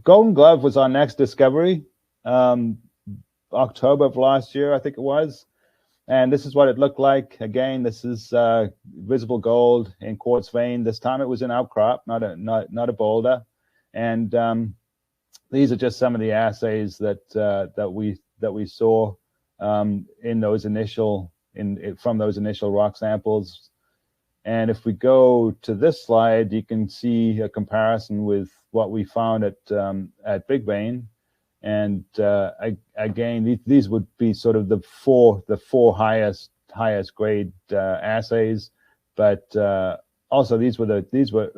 Golden Glove was our next discovery, October of last year, I think it was. And this is what it looked like. Again, this is visible gold in quartz vein. This time it was an outcrop, not a boulder. And these are just some of the assays that we saw in those initial from those initial rock samples. And if we go to this slide, you can see a comparison with what we found at Big Vein. And again, these would be sort of the four highest grade assays, but also these were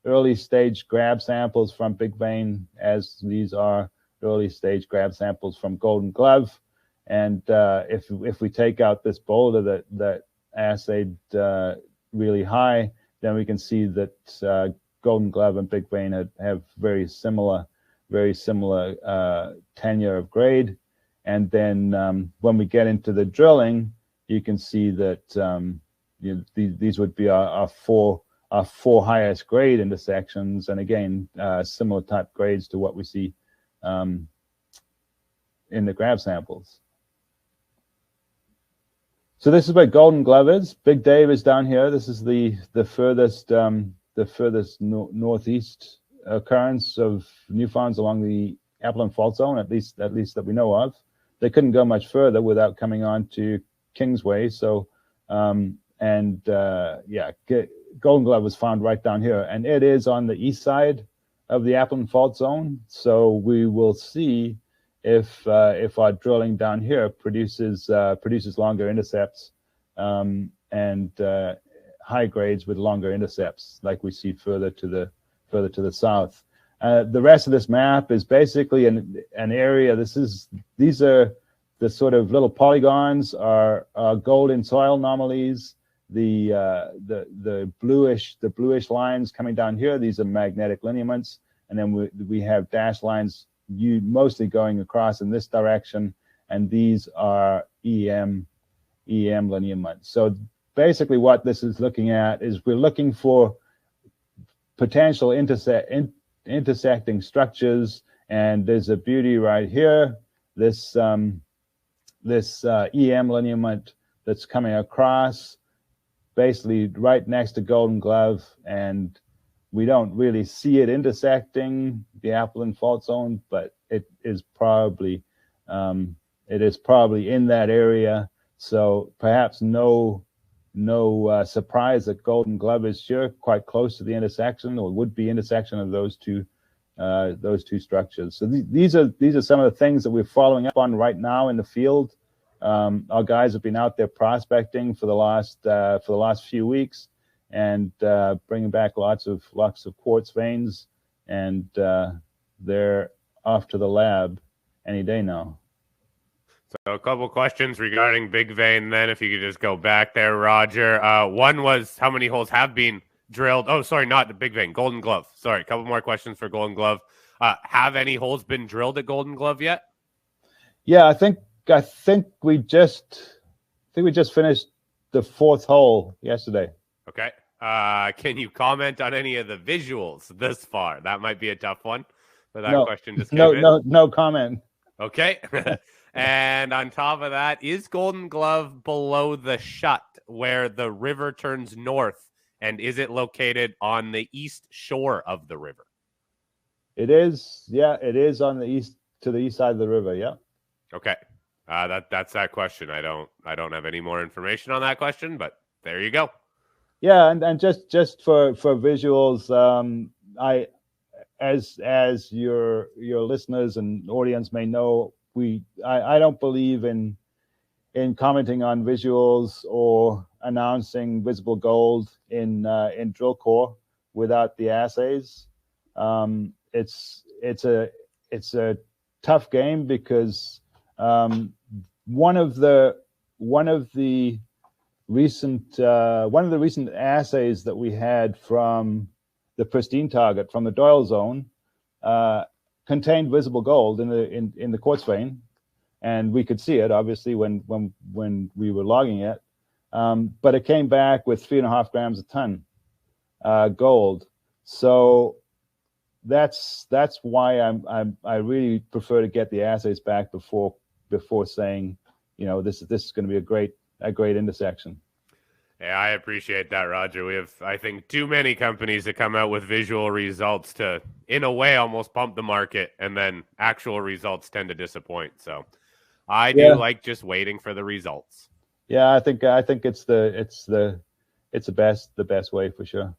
early stage grab samples from Big Vein, as these are early stage grab samples from Golden Glove. And if we take out this boulder that assayed really high, then we can see that Golden Glove and Big Vein have very similar tenure of grade. And then when we get into the drilling, you can see that these would be our four highest grade intersections, and again similar type grades to what we see in the grab samples. So this is where Golden Glove is. Big Dave is down here. This is the furthest northeast occurrence of Newfoundlands along the Appleton Fault Zone, at least that we know of. They couldn't go much further without coming on to Kingsway. So Golden Glove was found right down here, and it is on the east side of the Appleton Fault Zone. So we will see if our drilling down here produces longer intercepts and high grades with longer intercepts, like we see further to the south. The rest of this map is basically an area. These are the sort of little polygons are gold in soil anomalies. The bluish lines coming down here, these are magnetic lineaments, and then we have dashed lines mostly going across in this direction, and these are EM lineaments. So basically what this is looking at is we're looking for potential intersecting structures, and there's a beauty right here, this EM lineament that's coming across basically right next to Golden Glove, and we don't really see it intersecting the Appleton Fault Zone, but it is probably in that area. So perhaps no surprise that Golden Glove is here, quite close to the intersection, or would be intersection of those two structures. So these are some of the things that we're following up on right now in the field. Our guys have been out there prospecting for the last few weeks, and bringing back lots of quartz veins, and they're off to the lab any day now. So a couple questions regarding Big Vein then, if you could just go back there, Roger. One was how many holes have been drilled? Oh, sorry, not the Big Vein, Golden Glove. Sorry, a couple more questions for Golden Glove. Have any holes been drilled at Golden Glove yet? Yeah, I think we just finished the fourth hole yesterday. Okay. Can you comment on any of the visuals this far? That might be a tough one. But that question just came in. No comment. Okay. And on top of that, is Golden Glove below the shut where the river turns north? And is it located on the east shore of the river? It is. Yeah, it is on the east side of the river. Yeah. Okay. That's that question. I don't have any more information on that question, but there you go. Yeah, and just for visuals, as your listeners and audience may know, I don't believe in commenting on visuals or announcing visible gold in drill core without the assays. It's a tough game because one of the recent assays that we had from the pristine target from the Doyle zone contained visible gold in the quartz vein, and we could see it obviously when we were logging it, but it came back with 3.5 grams a ton gold. So that's why I really prefer to get the assays back before saying, this is going to be a great intersection. Yeah, I appreciate that, Roger. We have, I think, too many companies that come out with visual results to, in a way, almost pump the market, and then actual results tend to disappoint. So I do like just waiting for the results. Yeah, I think it's the best way for sure.